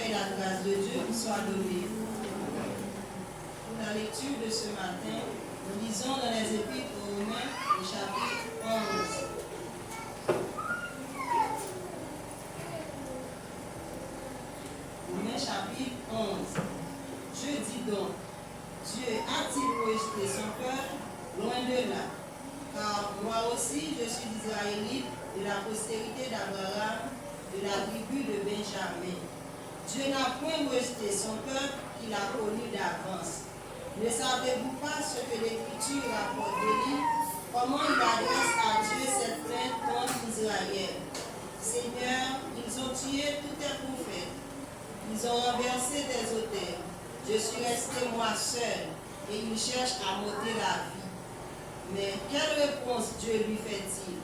et la grâce de Dieu vous soit donnée. Pour la lecture de ce matin, nous lisons dans les Épîtres aux Romains, au chapitre 11. Romains chapitre 11. Je dis donc, Dieu a-t-il projeté son cœur? Loin de là. Car moi aussi, je suis israélite de la postérité d'Abraham, de la tribu de Benjamin. Dieu n'a point rejeté son peuple qu'il a connu d'avance. Ne savez-vous pas ce que l'Écriture rapporte de lui? Comment il adresse à Dieu cette plainte contre Israël? Seigneur, ils ont tué tous tes prophètes. Ils ont renversé tes autels. Je suis resté moi seul, et ils cherchent à m'ôter la vie. Mais quelle réponse Dieu lui fait-il?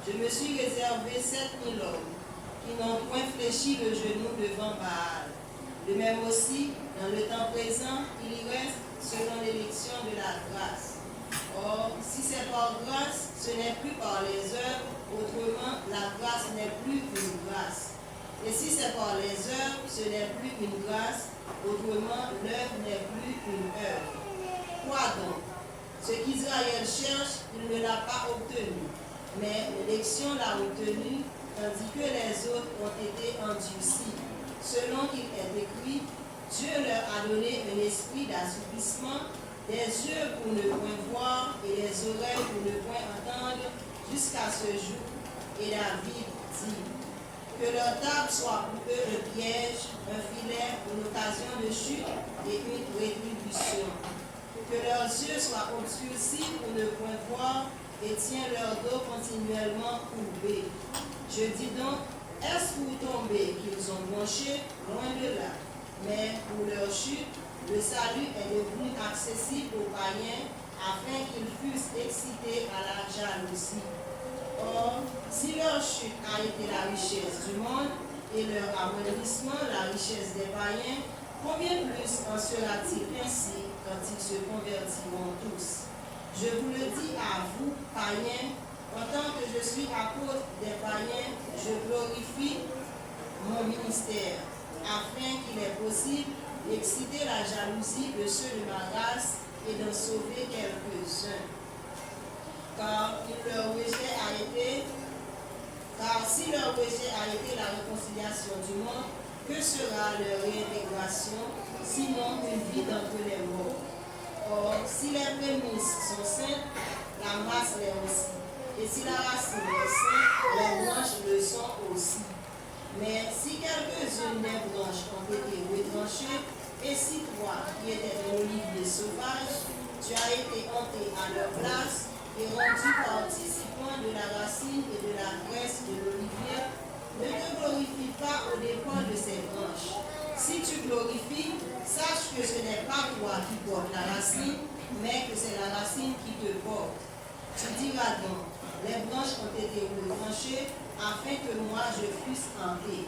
Je me suis réservé 7000 hommes qui n'ont point fléchi le genou devant Baal. De même aussi, dans le temps présent, il y reste selon l'élection de la grâce. Or, si c'est par grâce, ce n'est plus par les œuvres, autrement, la grâce n'est plus une grâce. Et si c'est par les œuvres, ce n'est plus une grâce, autrement, l'œuvre n'est plus une œuvre. Quoi donc? Ce qu'Israël cherche, il ne l'a pas obtenu, mais l'élection l'a obtenu, tandis que les autres ont été endurcis. Selon qu'il est écrit, Dieu leur a donné un esprit d'assouplissement, des yeux pour ne point voir et des oreilles pour ne point entendre, jusqu'à ce jour. Et David dit, que leur table soit pour eux un piège, un filet, une occasion de chute et une rétribution. Que leurs yeux soient obscurcis pour ne point voir et tiennent leur dos continuellement courbé. Je dis donc, est-ce pour tomber qu'ils ont blanchi? Loin de là. Mais pour leur chute, le salut est devenu accessible aux païens afin qu'ils fussent excités à la jalousie. Or, si leur chute a été la richesse du monde et leur amoindrissement la richesse des païens, combien plus en sera-t-il ainsi quand ils se convertiront tous? Je vous le dis à vous, païens, en tant que je suis apôtre des païens, je glorifie mon ministère, afin qu'il est possible d'exciter la jalousie de ceux de ma race et d'en sauver quelques-uns. Car si leur rejet a été la réconciliation du monde, que sera leur réintégration, sinon une vie d'entre les morts? Or, si les prémices sont saintes, la masse l'est aussi. Et si la racine est sainte, les branches le sont aussi. Mais si quelques-unes des branches ont été retranchées, et si toi, qui étais un olivier sauvage, tu as été hanté à leur place et rendu participant de la racine et de la graisse de l'olivier, ne te glorifie pas au dépens de ces branches. Si tu glorifies, sache que ce n'est pas toi qui portes la racine, mais que c'est la racine qui te porte. Tu diras donc, les branches ont été retranchées afin que moi je fusse hanté.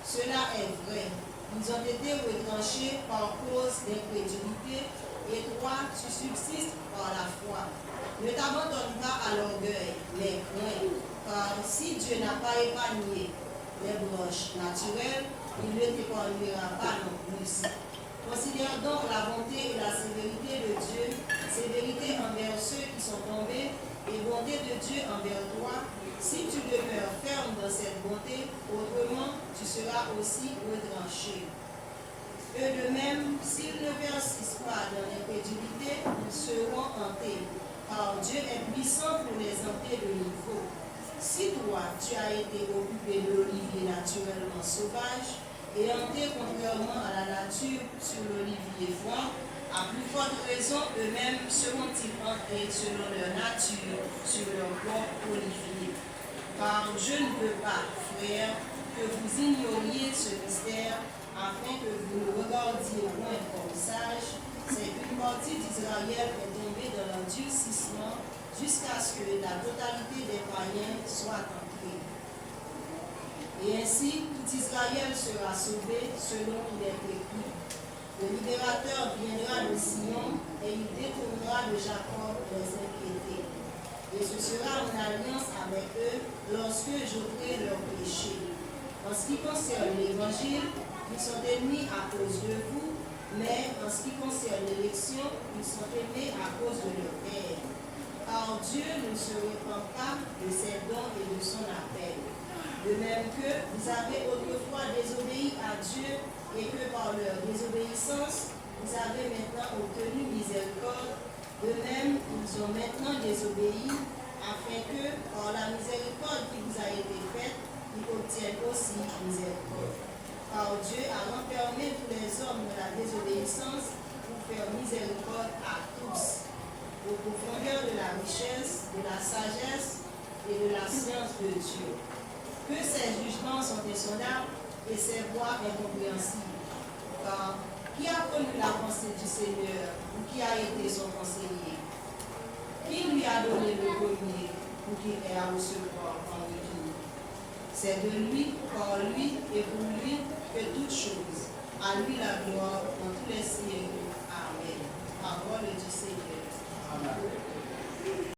Cela est vrai. Ils ont été retranchés par cause d'incrédulité, et toi, tu subsistes par la foi. Ne t'abandonne pas à l'orgueil, mais crains, car si Dieu n'a pas épargné les branches naturelles, il ne t'épargnera pas non plus. Considère donc la bonté et la sévérité de Dieu, sévérité envers ceux qui sont tombés, et bonté de Dieu envers toi, si tu demeures ferme dans cette bonté, autrement tu seras aussi retranché. Eux de même, s'ils ne persistent pas dans l'incrédulité, ils seront hantés, car Dieu est puissant pour les hanter de nouveau. Si toi, tu as été occupé de l'olivier naturellement sauvage, et hanté contrairement à la nature sur l'olivier franc, à plus forte raison, eux-mêmes seront-ils hantés selon leur nature sur leur corps olivier. Car je ne veux pas, frères, que vous ignoriez ce mystère, afin que vous ne regardiez point comme sages, c'est qu'une partie d'Israël est tombée dans l'endurcissement jusqu'à ce que la totalité des païens soit entrée. Et ainsi, tout Israël sera sauvé selon qu'il est écrit. Le libérateur viendra de Sion et il détournera de Jacob les inquiétés. Et ce sera mon alliance avec eux lorsque j'ôterai leurs péchés. En ce qui concerne l'évangile, ils sont ennemis à cause de vous, mais en ce qui concerne l'élection, ils sont aimés à cause de leur Père. Car Dieu ne se répand pas de ses dons et de son appel. De même que vous avez autrefois désobéi à Dieu et que par leur désobéissance, vous avez maintenant obtenu miséricorde. De même, ils ont maintenant désobéi afin que, par la miséricorde qui vous a été faite, ils obtiennent aussi miséricorde. Car Dieu a renfermé tous les hommes de la désobéissance pour faire miséricorde à tous, aux profondeurs de la richesse, de la sagesse et de la science de Dieu. Que ses jugements sont insondables et ses voies incompréhensibles. Car qui a connu la pensée du Seigneur ou qui a été son conseiller? Qui lui a donné le premier pour qu'il ait à recevoir en retour? C'est de lui, par lui et pour lui que toutes choses. À lui la gloire dans tous les siècles.